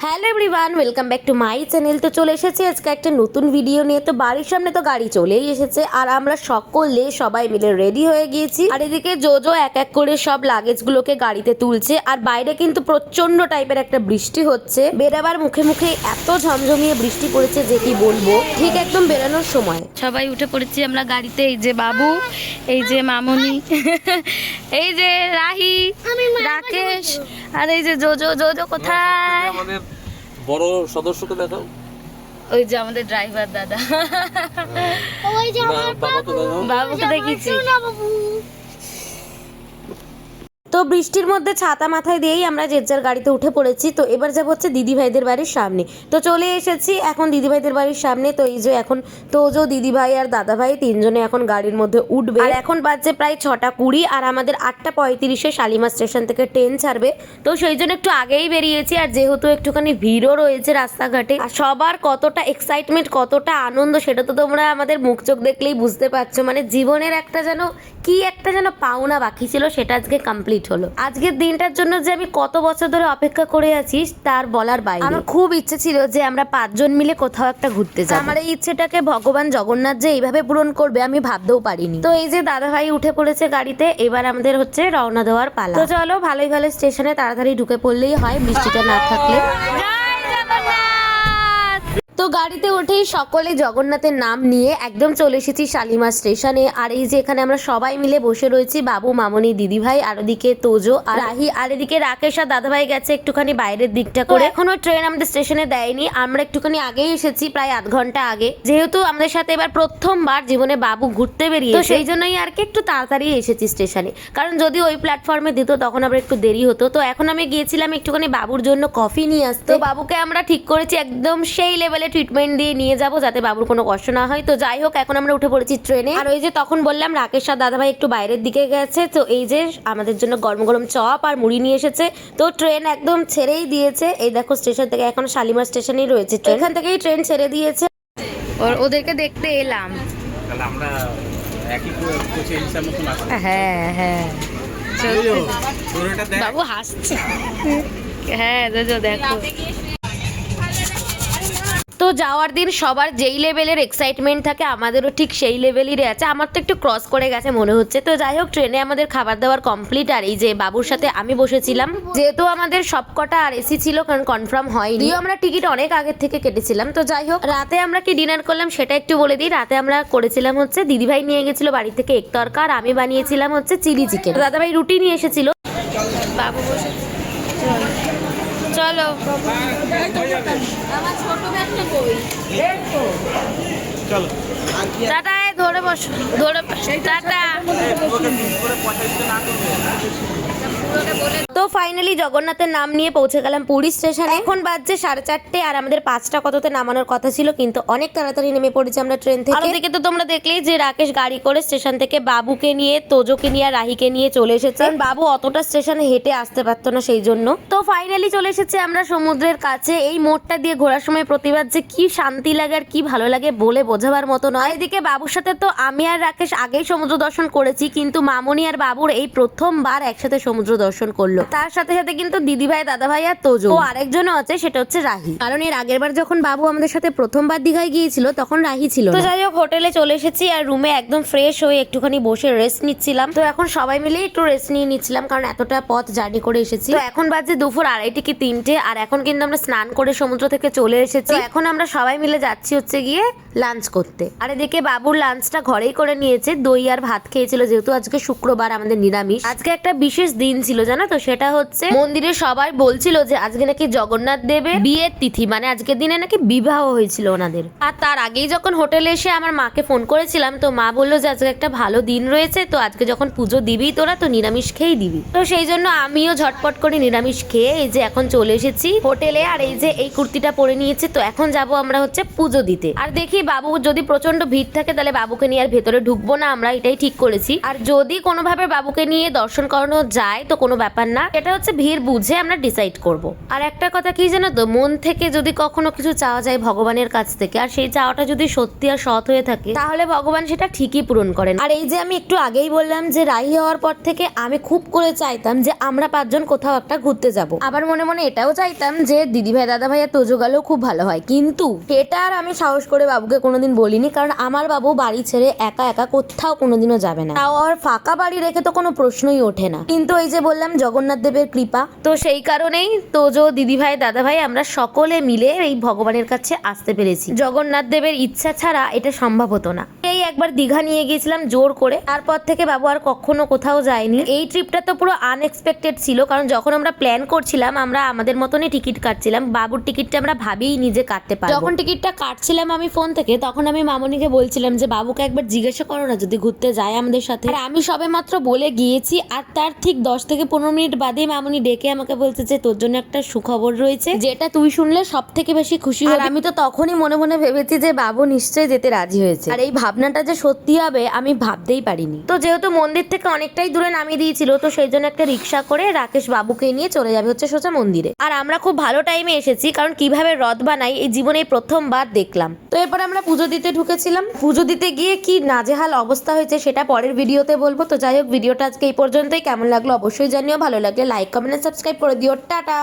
Hello everyone, welcome back to my channel. তো চলে এসেছি আজকে একটা নতুন ভিডিও নিয়ে। তো বাড়ির সামনে তো গাড়ি চলেই এসেছে আর আমরা সবাই মিলে রেডি হয়ে গিয়েছি। আর এদিকে জোজো এক এক করে সব লাগেজগুলোকে গাড়িতে তুলছে। আর বাইরে কিন্তু প্রচন্ড টাইপের একটা বৃষ্টি হচ্ছে, বেরাবার মুখে মুখে এত ঝমঝমিয়ে বৃষ্টি পড়েছে যে কি বলবো। ঠিক একদম বেরানোর সময় সবাই উঠে পড়েছি আমরা গাড়িতে। এই যে বাবু, এই যে মামনি, এই যে রাহি, রাকেশ, আর এই যে জোজো। জোজো কোথায়? আমাদের বড় সদস্যকে দেখাও। ওই যে আমাদের ড্রাইভার দাদা। ওই যে আমার বাবাকে দেখাও। বাবুকে দেখেছি। তো বৃষ্টির মধ্যে ছাতা মাথায় দিয়েই আমরা যে যার গাড়িতে উঠে পড়েছি। তো এবার যাবো হচ্ছে দিদিভাইদের বাড়ির সামনে। তো চলে এসেছি এখন দিদিভাইদের বাড়ির সামনে। তো এই যে এখন তোজো, দিদিভাই আর দাদাভাই তিনজনে এখন গাড়ির মধ্যে উঠবে। আর এখন বাজছে প্রায় 6:20 আর আমাদের 8:35-এ শালিমার স্টেশন থেকে ট্রেন ছাড়বে। তো সেই জন্য একটু আগেই বেরিয়েছি। আর যেহেতু একটুখানি ভিড়ও রয়েছে রাস্তাঘাটে, আর সবার কতটা এক্সাইটমেন্ট, কতটা আনন্দ সেটা তো তোমরা আমাদের মুখ চোখ দেখলেই বুঝতে পারছো। মানে জীবনের একটা যেন পাওনা বাকি ছিল, সেটা আজকে কমপ্লিট হলো। আজকের দিনটার জন্য যে আমি কত বছর ধরে অপেক্ষা করে আছি তার বলার বাইরে। আমার খুব ইচ্ছে ছিল যে আমরা 5 জন মিলে কোথাও একটা ঘুরতে যাব। আমার এই ইচ্ছেটাকে ভগবান জগন্নাথ যে এইভাবে পূরণ করবে আমি ভাবতেও পারিনি। তো এই যে দাদা ভাই উঠে পড়েছে গাড়িতে, এবার আমাদের হচ্ছে রওনা দেওয়ার পালা। তো চলো ভালোই ভালো স্টেশনে তাড়াতাড়ি ঢুকে পড়লেই হয়, বৃষ্টিটা না থাকলে। তো গাড়িতে উঠেই সকলে জগন্নাথের নাম নিয়ে একদম চলে এসেছি শালিমার স্টেশনে। আর এই যে এখানে আমরা সবাই মিলে বসে রয়েছি, বাবু, মামনি, দিদিভাই, আর ওদিকে তোজো আর রাহি, আর এদিকে রাকেশ আর দাদাভাই গেছে একটুখানি বাইরের দিকটা করে। এখনো ট্রেন আমাদের স্টেশনে দেয়নি, আমরা একটুখানি আগেই এসেছি, প্রায় আধ ঘন্টা আগে। যেহেতু আমাদের সাথে এবার প্রথমবার জীবনে বাবু ঘুরতে বেরিয়ে, তো সেই জন্যই আর কি একটু তাড়াতাড়ি এসেছি স্টেশনে। কারণ যদি ওই প্ল্যাটফর্মে দিত তখন আবার একটু দেরি হতো। তো এখন আমি গিয়েছিলাম একটুখানি বাবুর জন্য কফি নিয়ে আসতে। তো বাবুকে আমরা ঠিক করেছি একদম সেই লেভেলে ট্রিটমেন্ট দিয়ে নিয়ে যাব যাতে বাবুর কোনো কষ্ট না হয়। তো যাই হোক, এখন আমরা উঠে পড়েছি ট্রেনে। আর ওই যে তখন বললাম রাকেশ আর দাদাভাই একটু বাইরের দিকে গেছে, তো এই যে আমাদের জন্য গরম গরম চপ আর মুড়ি নিয়ে এসেছে। তো ট্রেন একদম ছেড়েই দিয়েছে, এই দেখো স্টেশন থেকে এখন শালিমার স্টেশনেই রয়েছে, এখান থেকেই ট্রেন ছেড়ে দিয়েছে। ওদেরকে দেখতে এলাম। তাহলে আমরা একই কোচে হিসাব মতন আসি। হ্যাঁ হ্যাঁ, তোর এটা দেখ। বাবু হাসছে। হ্যাঁ জোজো দেখো। তো যাওয়ার দিন সবার যেই লেভেলের এক্সাইটমেন্ট থাকে আমাদেরও ঠিক সেই লেভেলেরই আছে। আমার তো একটু ক্রস করে গেছে মনে হচ্ছে। তো যাই হোক, ট্রেনে আমাদের খাবার দাবার কমপ্লিট। আর এই যে বাবুর সাথে আমি বসেছিলাম, যেহেতু আমাদের সবকটা আর এসি ছিল কারণ কনফার্ম হয়নি, আমরা টিকিট অনেক আগের থেকে কেটেছিলাম। তো যাই হোক, রাতে আমরা কি ডিনার করলাম সেটা একটু বলে দিই। রাতে আমরা করেছিলাম হচ্ছে, দিদিভাই নিয়ে গেছিল বাড়ি থেকে এক তরকা, আর আমি বানিয়েছিলাম হচ্ছে চিলি চিকেন। দাদাভাই রুটি নিয়ে এসেছিল। বাবু বসে চলো। চলো টাটা, ধরে বসো, ধরে টাটা। তো ফাইনালি জগন্নাথের নাম নিয়ে পৌঁছে গেলাম পুরী স্টেশনে। এখন বাজছে 4:30 আর আমাদের 5টা কততে নামানোর কথা ছিল, কিন্তু অনেক তাড়াতাড়ি নেমে পড়েছি আমরা ট্রেন থেকে। আর ওদিকে তো তোমরা দেখলেই যে রাকেশ গাড়ি করে স্টেশন থেকে বাবুকে নিয়ে, তোজোকে নিয়ে আর রাহিকে নিয়ে চলে এসেছে। বাবু অতটা স্টেশনে হেঁটে আসতে পারতো না সেই জন্য। তো ফাইনালি চলে এসেছে আমরা সমুদ্রের কাছে। এই মোড়টা দিয়ে ঘোরার সময় প্রতিবার যে কি শান্তি লাগে আর কি ভালো লাগে বলে বোঝাবার মতো নয়। এদিকে বাবুর সাথে তো আমি আর রাকেশ আগেই সমুদ্র দর্শন করেছি, কিন্তু মামনি আর বাবুর এই প্রথমবার একসাথে সমুদ্র দর্শন করলো। তার সাথে সাথে কিন্তু দিদিভাই, দাদাভাই আর তোজো ও আরেকজনও আছে, সেটা হচ্ছে রাহি। কারণ এর আগের বার যখন বাবু আমাদের সাথে প্রথমবার দীঘায় গিয়েছিল তখন রাহি ছিল না। তো যাই হোক, হোটেলে চলে এসেছি আর রুমে একদম ফ্রেশ হয়ে একটুখানি বসে রেস্ট নিচ্ছিলাম। তো এখন সবাই মিলে একটু রেস্ট নিয়ে নিচ্ছিলাম কারণ এতটা পথ জার্নি করে এসেছি। তো এখন বাজে দুপুর 2:30 কি 3টে, আর এখন কিন্তু আমরা স্নান করে সমুদ্র থেকে চলে এসেছি। এখন আমরা সবাই মিলে যাচ্ছি হচ্ছে গিয়ে লাঞ্চ করতে। আর এদিকে বাবুর লাঞ্চটা ঘরেই করে নিয়েছে, দই আর ভাত খেয়েছিল, যেহেতু আজকে শুক্রবার আমাদের নিরামিষ। আজকে একটা বিশেষ দিন ছিল জানো তো, সেটা হচ্ছে মন্দিরে সবাই বলছিল যে আজকে নাকি জগন্নাথ দেবের বিয়ের তিথি, মানে আজকের দিনে নাকি বিবাহ হয়েছিল ওনাদের। আর তার আগেই যখন হোটেলে এসে আমার মাকে ফোন করেছিলাম, তো মা বললো যে আজকে একটা ভালো দিন রয়েছে, তো আজকে যখন পুজো দিবি তোরা, তো নিরামিষ খেয়েই দিবি। তো সেই জন্য আমিও ঝটপট করে নিরামিষ খেয়ে এই যে এখন চলে এসেছি হোটেলে। আর এই যে এই কুর্তিটা পরে নিয়েছি, তো এখন যাব আমরা হচ্ছে পুজো দিতে। আর দেখি বাবু যদি প্রচন্ড ভিড় থাকে তাহলে বাবুকে নিয়ে আর ভেতরে ঢুকবো না, আমরা এটাই ঠিক করেছি। আর যদি কোনোভাবে বাবুকে নিয়ে দর্শন করানো যায় তো কোনো ব্যাপার না, এটা হচ্ছে ভিড় বুঝে আমরা ডিসাইড করব। আর একটা কথা কি জানো তো, মন থেকে যদি কখনো কিছু চাওয়া যায় ভগবানের কাছ থেকে, আর সেই চাওয়াটা যদি সত্যি আর সৎ হয়ে থাকে, তাহলে ভগবান সেটা ঠিকই পূরণ করেন। আর এই যে আমি একটু আগেই বললাম যে রাহি হওয়ার পর থেকে আমি খুব করে চাইতাম যে আমরা 5 জন কোথাও একটা ঘুরতে যাব। আবার মনে মনে এটাও চাইতাম যে দিদিভাই দাদাভাই আর তোজো গেলেও খুব ভালো হয়, কিন্তু সেটা আর আমি সাহস করে বাবুকে কোনোদিন বলিনি, কারণ আমার বাবু বাড়ি ছেড়ে একা একা কোথাও কোনোদিনও যাবে না, তাও আর ফাঁকা বাড়ি রেখে তো কোনো প্রশ্নই ওঠে না। কিন্তু এই যে বললাম জগন্নাথ দেবের কৃপা, তো সেই কারণেই তোজো দিদিভাই দাদাভাই আমরা সকলে মিলে এই ভগবানের কাছে আসতে পেরেছি। জগন্নাথ দেবের ইচ্ছা ছাড়া এটা সম্ভব হতো না। এই একবার দীঘা নিয়ে গিয়েছিলাম জোর করে, তারপর থেকে বাবু আর কখনো কোথাও যায়নি। এই ট্রিপটা তো পুরো আনএক্সপেক্টেড ছিল, কারণ যখন আমরা প্ল্যান করছিলাম আমরা আমাদের মতনই টিকিট কাটছিলাম, বাবুর টিকিটটা আমরা ভাবেই নিজে কাটতে পারবো। যখন টিকিটটা কাটছিলাম আমি ফোন থেকে, তখন আমি মামনিকে বলছিলাম যে বাবুকে একবার জিজ্ঞাসা করো না যদি ঘুরতে যায় আমাদের সাথে। আর আমি সবে মাত্র বলে গিয়েছি, আর তার ঠিক 10 থেকে 15 মিনিট বাদে মামনি ডেকে আমাকে বলছে যে তোর জন্য একটা সুখবর রয়েছে, যেটা তুই শুনলে সব থেকে বেশি খুশি হবে। আমি তো তখনই মনে মনে ভেবেছি যে বাবু নিশ্চয়ই যেতে রাজি হয়েছে, আর এই ভাবনাটা যে সত্যি হবে আমি ভাবতেই পারিনি। তো যেহেতু মন্দির থেকে অনেকটাই দূরে নামিয়ে দিয়েছিল, তো সেই জন্য একটা রিক্সা করে রাকেশ বাবুকে নিয়ে চলে যাবে হচ্ছে সোজা মন্দিরে। আর আমরা খুব ভালো টাইমে এসেছি, কারণ কিভাবে রথ বানাই এই জীবনে প্রথমবার দেখলাম। তো এরপর আমরা পুজো দিতে ঢুকেছিলাম, পুজো দিতে গিয়ে কি নাজেহাল অবস্থা হয়েছে সেটা পরের ভিডিওতে বলবো। তো যাই হোক, ভিডিওটা আজকে এই পর্যন্তই। কেমন লাগলো অবশ্যই জানিও, ভালো লাগলে লাইক কমেন্ট সাবস্ক্রাইব করে দিও। টাটা।